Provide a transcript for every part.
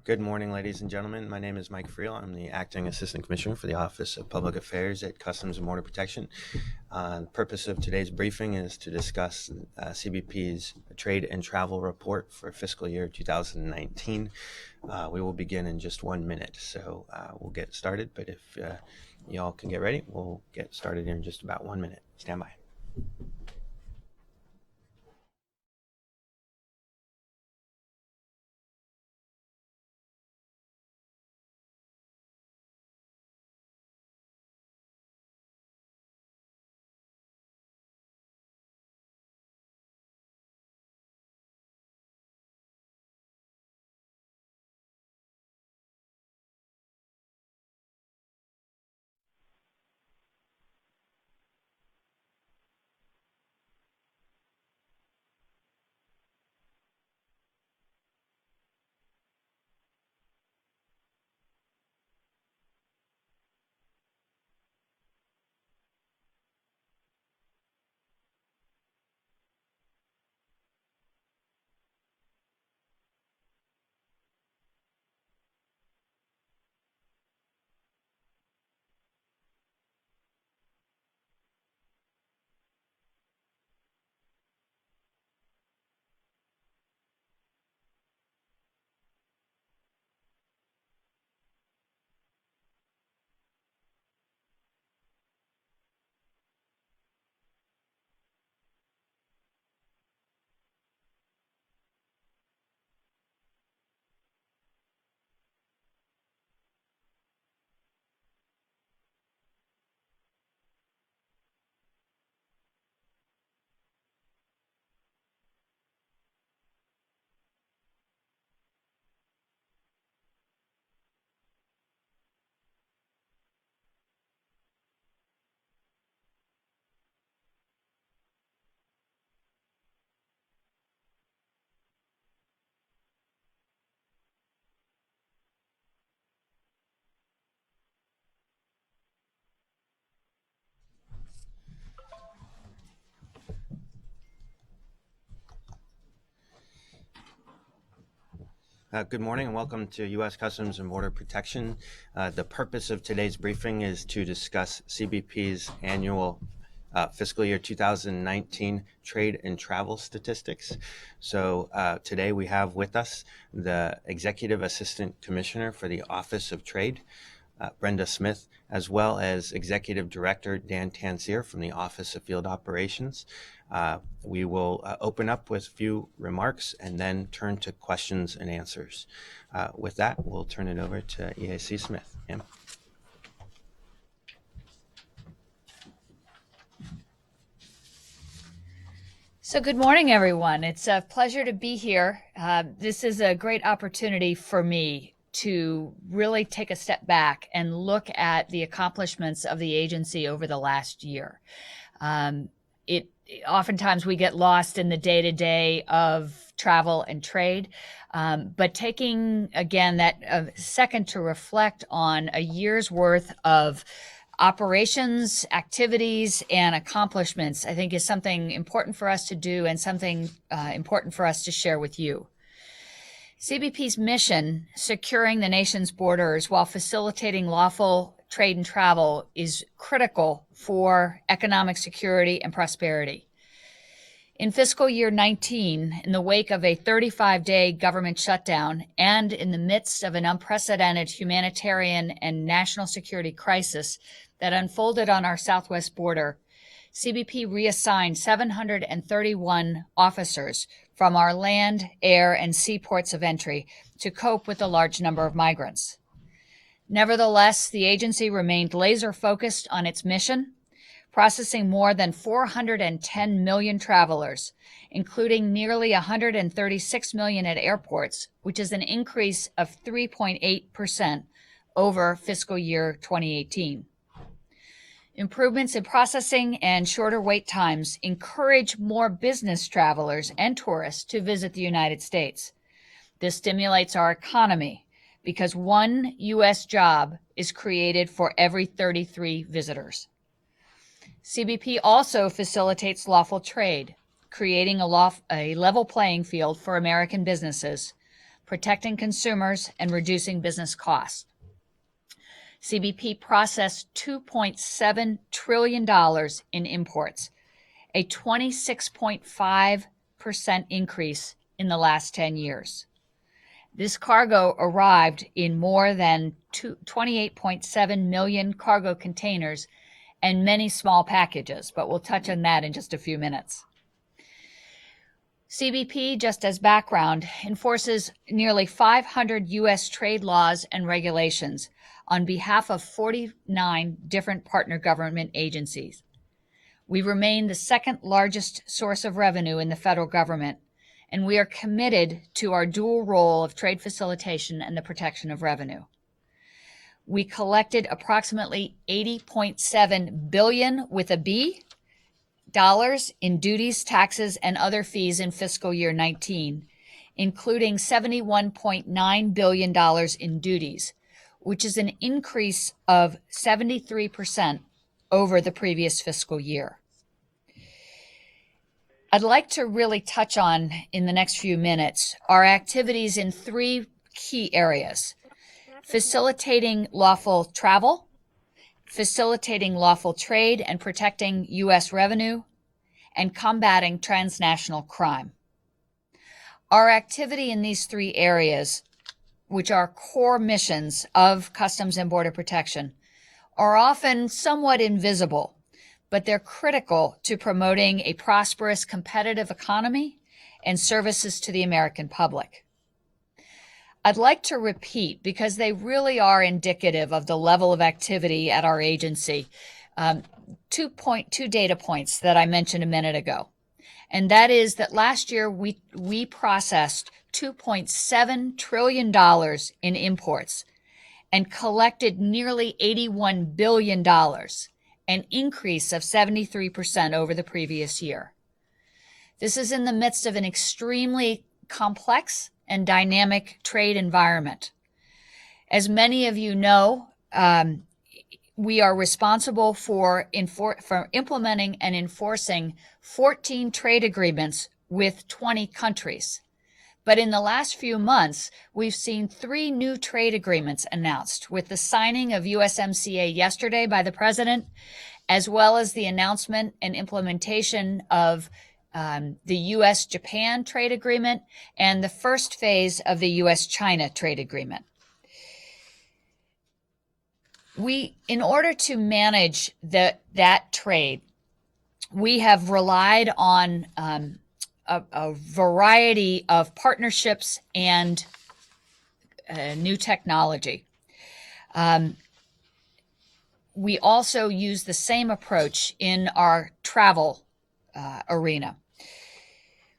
Good morning, ladies and gentlemen. My name is Mike Friel. I'm the Acting Assistant Commissioner for the Office of Public Affairs at Customs and Border Protection. The purpose of today's briefing is to discuss CBP's Trade and Travel Report for Fiscal Year 2019. We will begin in just 1 minute, so we'll get started. But if y'all can get ready, we'll get started in just about 1 minute. Stand by. Good morning and welcome to U.S. Customs and Border Protection. The purpose of today's briefing is to discuss CBP's annual fiscal year 2019 trade and travel statistics. So today we have with us the Executive Assistant Commissioner for the Office of Trade, Brenda Smith, as well as Executive Director Dan Tanciar from the Office of Field Operations. We will open up with a few remarks and then turn to questions and answers. With that, we'll turn it over to EAC Smith. Ma'am. So good morning, everyone. It's a pleasure to be here. This is a great opportunity for me to really take a step back and look at the accomplishments of the agency over the last year. Oftentimes we get lost in the day-to-day of travel and trade, but taking, again, that second to reflect on a year's worth of operations, activities, and accomplishments, I think is something important for us to do and something important for us to share with you. CBP's mission, securing the nation's borders while facilitating lawful trade and travel, is critical for economic security and prosperity. In fiscal year 19, in the wake of a 35-day government shutdown and in the midst of an unprecedented humanitarian and national security crisis that unfolded on our southwest border, CBP reassigned 731 officers from our land, air, and sea ports of entry to cope with the large number of migrants. Nevertheless, the agency remained laser-focused on its mission, processing more than 410 million travelers, including nearly 136 million at airports, which is an increase of 3.8% over fiscal year 2018. Improvements in processing and shorter wait times encourage more business travelers and tourists to visit the United States. This stimulates our economy because one U.S. job is created for every 33 visitors. CBP also facilitates lawful trade, creating a level playing field for American businesses protecting consumers, and reducing business costs. CBP processed $2.7 trillion in imports, a 26.5% increase in the last 10 years. This cargo arrived in more than 28.7 million cargo containers and many small packages, but we'll touch on that in just a few minutes. CBP, just as background, enforces nearly 500 U.S. trade laws and regulations on behalf of 49 different partner government agencies. We remain the second largest source of revenue in the federal government, and we are committed to our dual role of trade facilitation and the protection of revenue. We collected approximately $80.7 billion with a B dollars in duties, taxes, and other fees in fiscal year 19, including $71.9 billion in duties, which is an increase of 73% over the previous fiscal year. I'd like to really touch on, in the next few minutes, our activities in three key areas: facilitating lawful travel, facilitating lawful trade and protecting U.S. revenue, and combating transnational crime. Our activity in these three areas, which are core missions of Customs and Border Protection, are often somewhat invisible, but they're critical to promoting a prosperous, competitive economy and services to the American public. I'd like to repeat, because they really are indicative of the level of activity at our agency, two data points that I mentioned a minute ago. And that is that last year we processed $2.7 trillion in imports and collected nearly $81 billion, an increase of 73% over the previous year. This is in the midst of an extremely complex and dynamic trade environment. As many of you know, we are responsible for implementing and enforcing 14 trade agreements with 20 countries. But in the last few months, we've seen 3 new trade agreements announced, with the signing of USMCA yesterday by the President, as well as the announcement and implementation of the U.S.-Japan trade agreement and the first phase of the U.S.-China trade agreement. In order to manage that trade, we have relied on a variety of partnerships and new technology. We also use the same approach in our travel arena.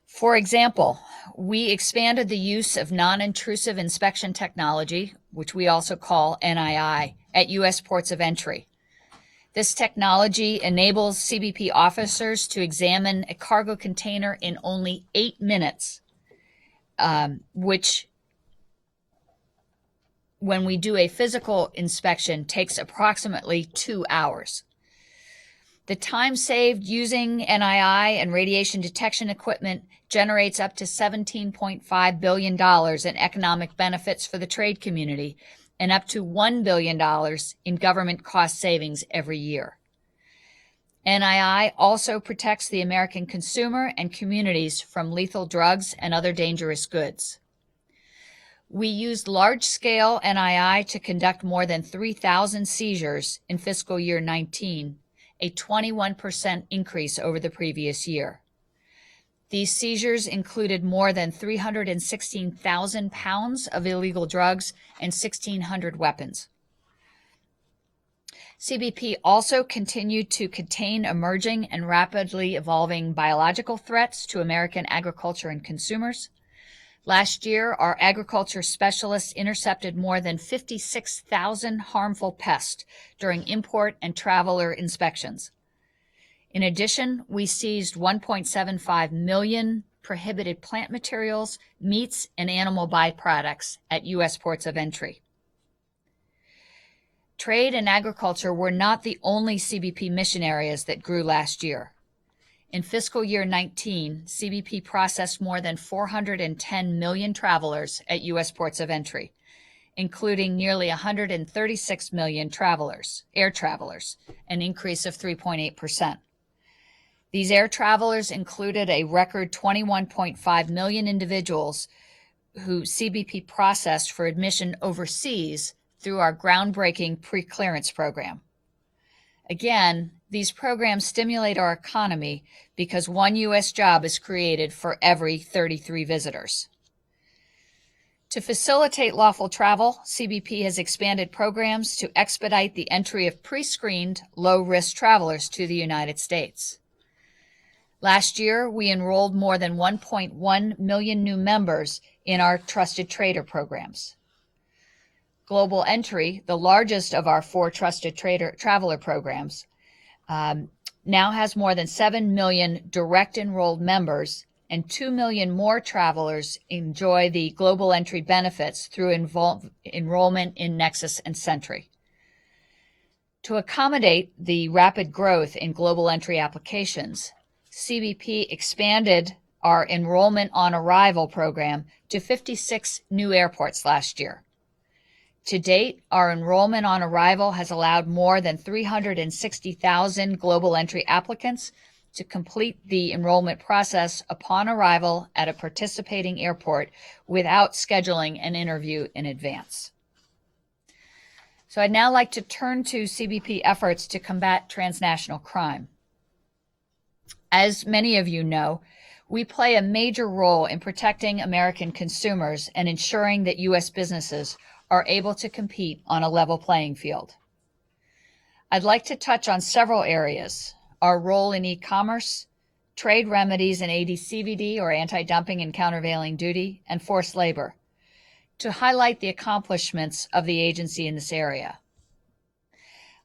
For example, we expanded the use of non-intrusive inspection technology, which we also call NII, at U.S. ports of entry. This technology enables CBP officers to examine a cargo container in only 8 minutes, which, when we do a physical inspection, takes approximately 2 hours. The time saved using NII and radiation detection equipment generates up to $17.5 billion in economic benefits for the trade community and up to $1 billion in government cost savings every year. NII also protects the American consumer and communities from lethal drugs and other dangerous goods. We used large-scale NII to conduct more than 3,000 seizures in fiscal year 19, a 21% increase over the previous year. These seizures included more than 316,000 pounds of illegal drugs and 1,600 weapons. CBP also continued to contain emerging and rapidly evolving biological threats to American agriculture and consumers. Last year, our agriculture specialists intercepted more than 56,000 harmful pests during import and traveler inspections. In addition, we seized 1.75 million prohibited plant materials, meats, and animal byproducts at U.S. ports of entry. Trade and agriculture were not the only CBP mission areas that grew last year. In fiscal year 19, CBP processed more than 410 million travelers at U.S. ports of entry, including nearly 136 million air travelers, an increase of 3.8%. These air travelers included a record 21.5 million individuals who CBP processed for admission overseas through our groundbreaking pre-clearance program. Again, these programs stimulate our economy because one U.S. job is created for every 33 visitors. To facilitate lawful travel, CBP has expanded programs to expedite the entry of pre-screened, low-risk travelers to the United States. Last year, we enrolled more than 1.1 million new members in our Trusted Trader programs. Global Entry, the largest of our 4 Trusted Traveler programs, now has more than 7 million direct enrolled members, and 2 million more travelers enjoy the Global Entry benefits through enrollment in Nexus and Sentry. To accommodate the rapid growth in Global Entry applications, CBP expanded our Enrollment on Arrival program to 56 new airports last year. To date, our Enrollment on Arrival has allowed more than 360,000 Global Entry applicants to complete the enrollment process upon arrival at a participating airport without scheduling an interview in advance. So I'd now like to turn to CBP efforts to combat transnational crime. As many of you know, we play a major role in protecting American consumers and ensuring that U.S. businesses are able to compete on a level playing field. I'd like to touch on several areas: our role in e-commerce, trade remedies and AD/CVD, or anti-dumping and countervailing duty, and forced labor, to highlight the accomplishments of the agency in this area.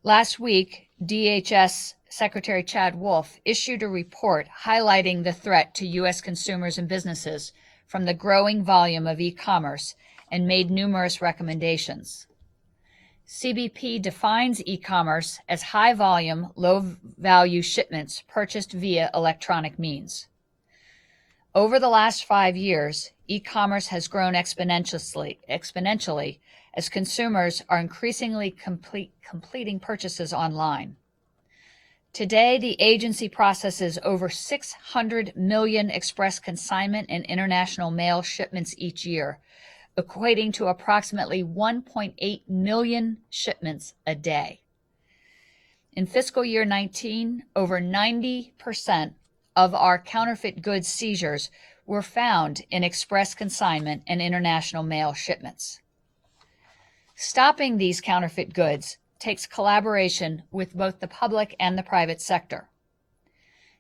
Last week, DHS Secretary Chad Wolf issued a report highlighting the threat to U.S. consumers and businesses from the growing volume of e-commerce and made numerous recommendations. CBP defines e-commerce as high-volume, low-value shipments purchased via electronic means. Over the last 5 years, e-commerce has grown exponentially as consumers are increasingly completing purchases online. Today, the agency processes over 600 million express consignment and international mail shipments each year, equating to approximately 1.8 million shipments a day. In fiscal year 19, over 90% of our counterfeit goods seizures were found in express consignment and international mail shipments. Stopping these counterfeit goods takes collaboration with both the public and the private sector.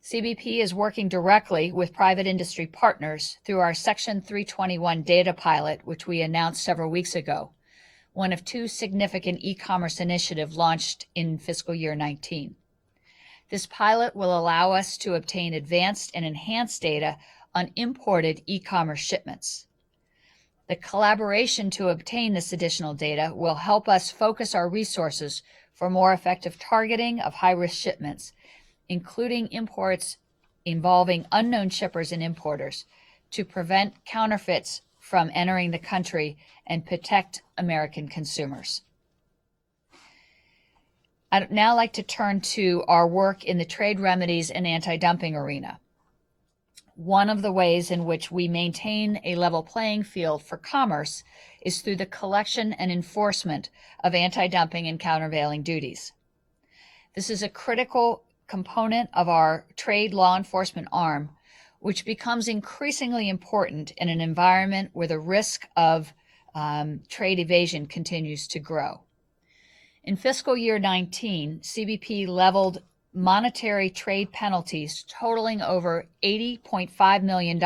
CBP is working directly with private industry partners through our Section 321 data pilot, which we announced several weeks ago, one of 2 significant e-commerce initiatives launched in fiscal year 19. This pilot will allow us to obtain advanced and enhanced data on imported e-commerce shipments. The collaboration to obtain this additional data will help us focus our resources for more effective targeting of high-risk shipments, including imports involving unknown shippers and importers, to prevent counterfeits from entering the country and protect American consumers. I'd now like to turn to our work in the trade remedies and anti-dumping arena. One of the ways in which we maintain a level playing field for commerce is through the collection and enforcement of anti-dumping and countervailing duties. This is a critical component of our trade law enforcement arm, which becomes increasingly important in an environment where the risk of trade evasion continues to grow. In fiscal year 19, CBP leveled monetary trade penalties totaling over $80.5 million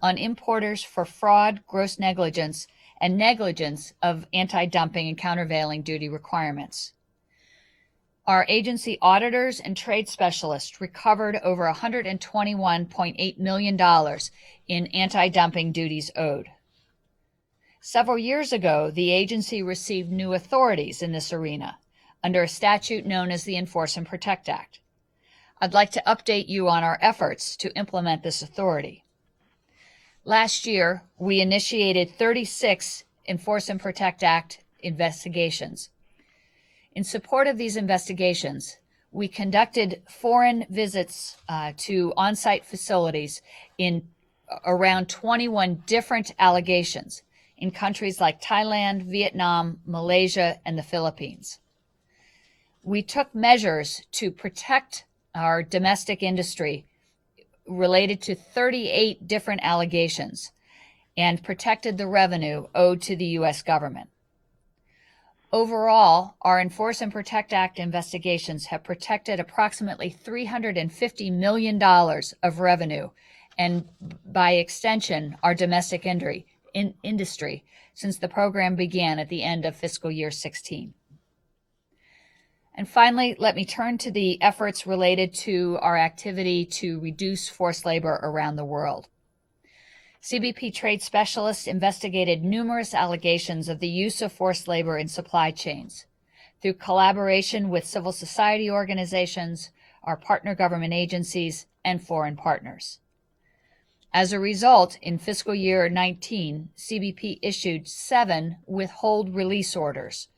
on importers for fraud, gross negligence, and negligence of anti-dumping and countervailing duty requirements. Our agency auditors and trade specialists recovered over $121.8 million in anti-dumping duties owed. Several years ago, the agency received new authorities in this arena under a statute known as the Enforce and Protect Act. I'd like to update you on our efforts to implement this authority. Last year, we initiated 36 Enforce and Protect Act investigations. In support of these investigations, we conducted foreign visits to on-site facilities in around 21 different allegations in countries like Thailand, Vietnam, Malaysia, and the Philippines. We took measures to protect our domestic industry related to 38 different allegations and protected the revenue owed to the U.S. government. Overall, our Enforce and Protect Act investigations have protected approximately $350 million of revenue and, by extension, our domestic industry since the program began at the end of fiscal year 16. And finally, let me turn to the efforts related to our activity to reduce forced labor around the world. CBP trade specialists investigated numerous allegations of the use of forced labor in supply chains through collaboration with civil society organizations, our partner government agencies, and foreign partners. As a result, in fiscal year 19, CBP issued 7 withhold release orders,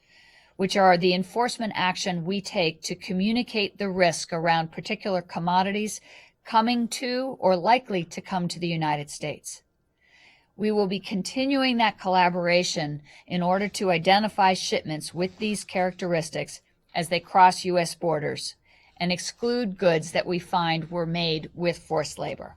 which are the enforcement action we take to communicate the risk around particular commodities coming to or likely to come to the United States. We will be continuing that collaboration in order to identify shipments with these characteristics as they cross U.S. borders and exclude goods that we find were made with forced labor.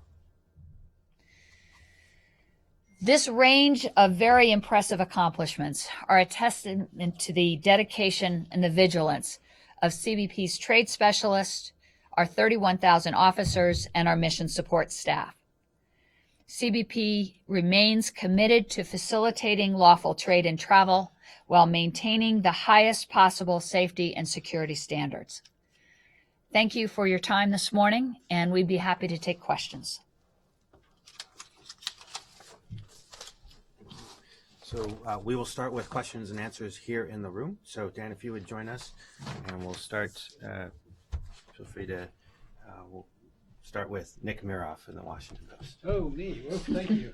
This range of very impressive accomplishments are a testament to the dedication and the vigilance of CBP's trade specialists, our 31,000 officers, and our mission support staff. CBP remains committed to facilitating lawful trade and travel while maintaining the highest possible safety and security standards. Thank you for your time this morning, and we'd be happy to take questions. So we will start with questions and answers here in the room. So Dan, if you would join us, and we'll start, feel free to, we'll start with Nick Miroff in the Washington Post. Oh, me. Well, thank you.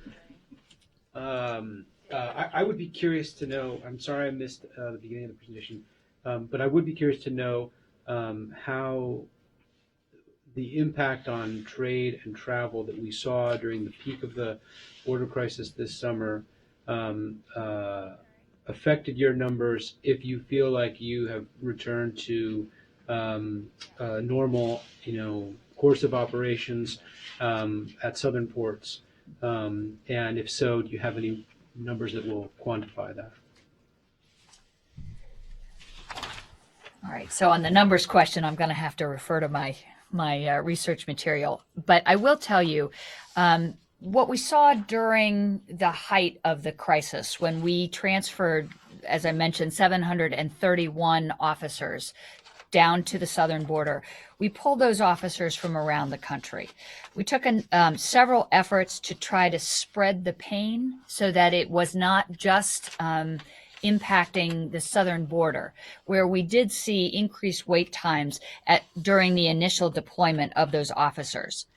I would be curious to know, I'm sorry I missed the beginning of the presentation, but I would be curious to know how the impact on trade and travel that we saw during the peak of the border crisis this summer affected your numbers, if you feel like you have returned to normal, course of operations at southern ports, and if so, do you have any numbers that will quantify that? All right, so on the numbers question, I'm going to have to refer to my research material, but I will tell you what we saw during the height of the crisis when we transferred, as I mentioned, 731 officers down to the southern border. We pulled those officers from around the country. We took several efforts to try to spread the pain so that it was not just impacting the southern border, where we did see increased wait times during the initial deployment of those officers.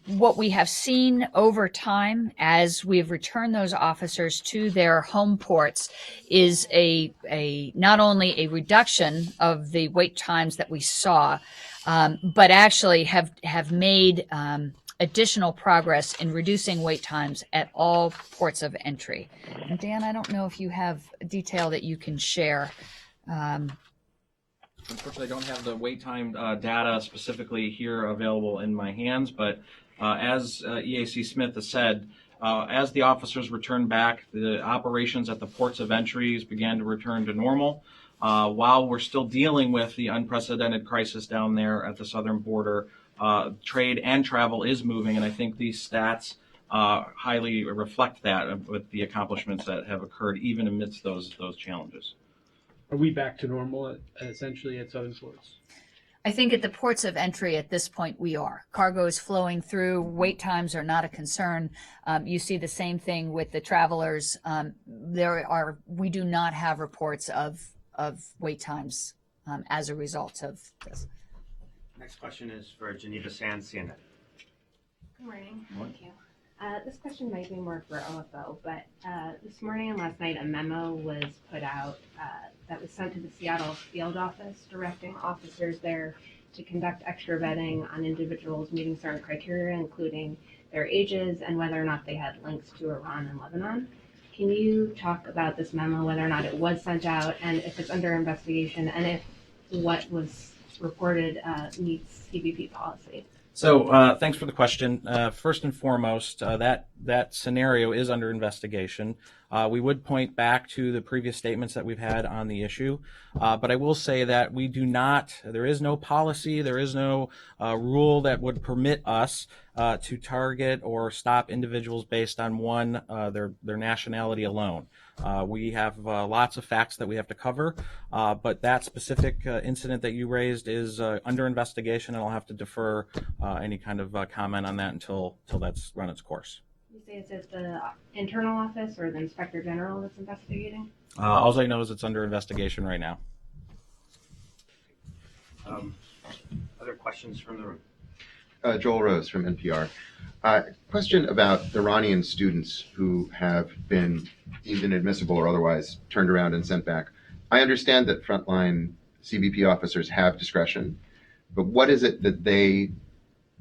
What we have seen over time as we've returned those officers to their home ports is not only a reduction of the wait times that we saw, but actually have made additional progress in reducing wait times at all ports of entry. And Dan, I don't know if you have detail that you can share. Unfortunately, I don't have the wait time data specifically here available in my hands, but as EAC Smith has said, as the officers returned back, the operations at the ports of entries began to return to normal. While we're still dealing with the unprecedented crisis down there at the southern border, trade and travel is moving, and I think these stats highly reflect that with the accomplishments that have occurred even amidst those challenges. Are we back to normal essentially at southern ports? I think at the ports of entry at this point we are. Cargo is flowing through. Wait times are not a concern. You see the same thing with the travelers. We do not have reports of wait times as a result of this. Next question is for Geneva Sands, CNN. Good morning. Thank you. This question might be more for OFO, but this morning and last night a memo was put out that was sent to the Seattle field office directing officers there to conduct extra vetting on individuals meeting certain criteria, including their ages and whether or not they had links to Iran and Lebanon. Can you talk about this memo, whether or not it was sent out, and if it's under investigation, and if what was reported meets CBP policy? So thanks for the question. First and foremost, that scenario is under investigation. We would point back to the previous statements that we've had on the issue, but I will say that there is no policy, there is no rule that would permit us to target or stop individuals based on their nationality alone. We have lots of facts that we have to cover, but that specific incident that you raised is under investigation, and I'll have to defer any kind of comment on that until that's run its course. You say it's at the internal office or the inspector general that's investigating? All I know is it's under investigation right now. Other questions from the room? Joel Rose from NPR. Question about Iranian students who have been deemed inadmissible or otherwise turned around and sent back. I understand that frontline CBP officers have discretion, but what is it that they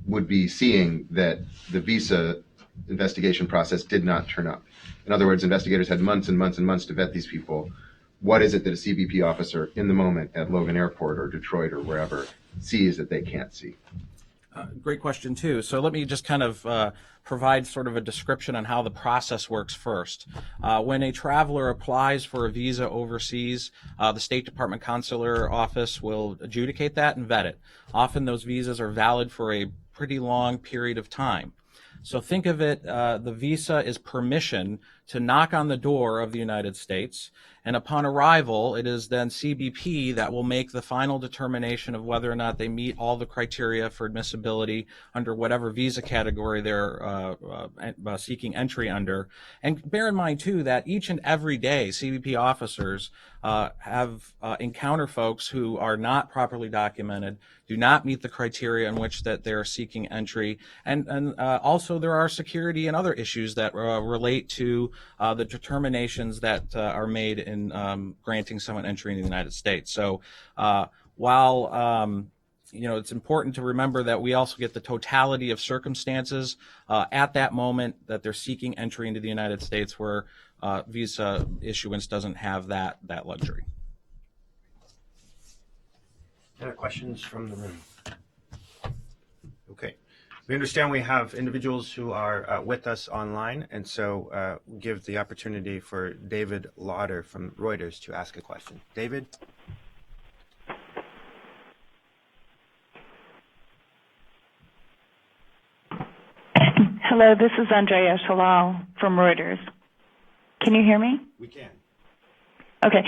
would be seeing that the visa investigation process did not turn up? In other words, investigators had months and months and months to vet these people. What is it that a CBP officer in the moment at Logan Airport or Detroit or wherever sees that they can't see? Great question, too. So let me just kind of provide sort of a description on how the process works first. When a traveler applies for a visa overseas, the State Department Consular Office will adjudicate that and vet it. Often those visas are valid for a pretty long period of time. So think of it, the visa is permission to knock on the door of the United States, and upon arrival, it is then CBP that will make the final determination of whether or not they meet all the criteria for admissibility under whatever visa category they're seeking entry under. And bear in mind, too, that each and every day, CBP officers encounter folks who are not properly documented, do not meet the criteria in which that they're seeking entry, and also there are security and other issues that relate to the determinations that are made in granting someone entry in the United States. So while it's important to remember that we also get the totality of circumstances at that moment that they're seeking entry into the United States, where visa issuance doesn't have that luxury. Any questions from the room? Okay. We understand we have individuals who are with us online, and so give the opportunity for David Lauder from Reuters to ask a question. David? Hello, this is Andrea Shalal from Reuters. Can you hear me? We can. Okay.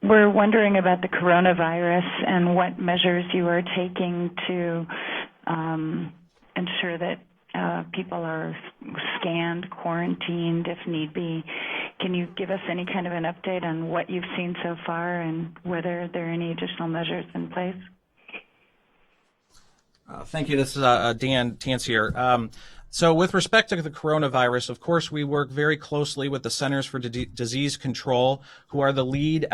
We're wondering about the coronavirus and what measures you are taking to ensure that people are scanned, quarantined if need be. Can you give us any kind of an update on what you've seen so far and whether there are any additional measures in place? Thank you. This is Dan Tanciar. So with respect to the coronavirus, of course, we work very closely with the Centers for Disease Control, who are the lead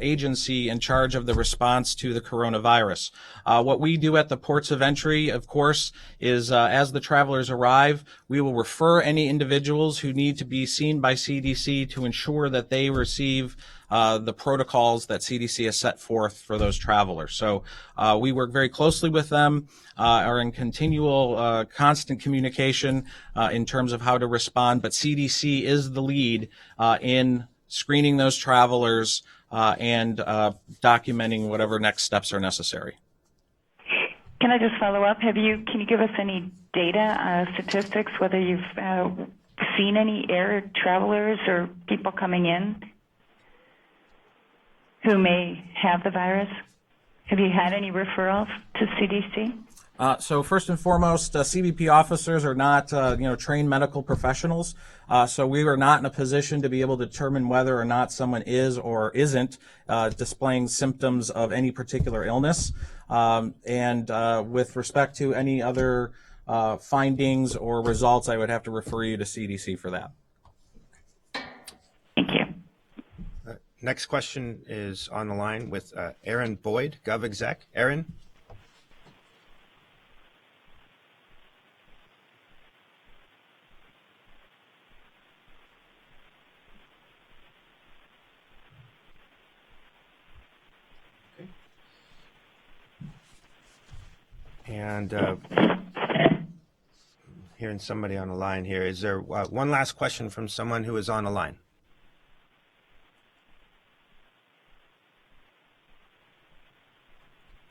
agency in charge of the response to the coronavirus. What we do at the ports of entry, of course, is as the travelers arrive, we will refer any individuals who need to be seen by CDC to ensure that they receive the protocols that CDC has set forth for those travelers. So we work very closely with them, are in continual, constant communication in terms of how to respond, but CDC is the lead in screening those travelers and documenting whatever next steps are necessary. Can I just follow up? Can you give us any data, statistics, whether you've seen any air travelers or people coming in who may have the virus? Have you had any referrals to CDC? So first and foremost, CBP officers are not, trained medical professionals. So we are not in a position to be able to determine whether or not someone is or isn't displaying symptoms of any particular illness. With respect to any other findings or results, I would have to refer you to CDC for that. Thank you. Next question is on the line with Aaron Boyd, Gov Exec. Aaron? And hearing somebody on the line here. Is there one last question from someone who is on the line?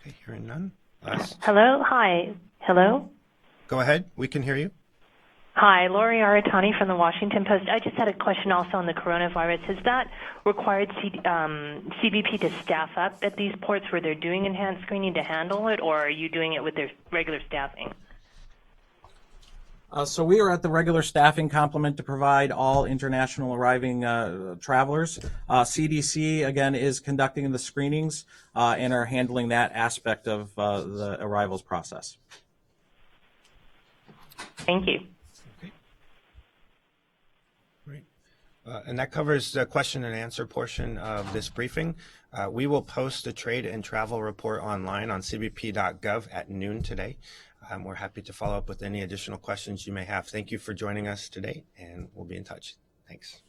Okay, hearing none. Hello? Hi. Hello? Go ahead. We can hear you. Hi, Lori Aratani from the Washington Post. I just had a question also on the coronavirus. Has that required CBP to staff up at these ports where they're doing enhanced screening to handle it, or are you doing it with their regular staffing? So we are at the regular staffing complement to provide all international arriving travelers. CDC, again, is conducting the screenings and are handling that aspect of the arrivals process. Thank you. And that covers the question and answer portion of this briefing. We will post the trade and travel report online on cbp.gov at noon today. We're happy to follow up with any additional questions you may have. Thank you for joining us today, and we'll be in touch. Thanks.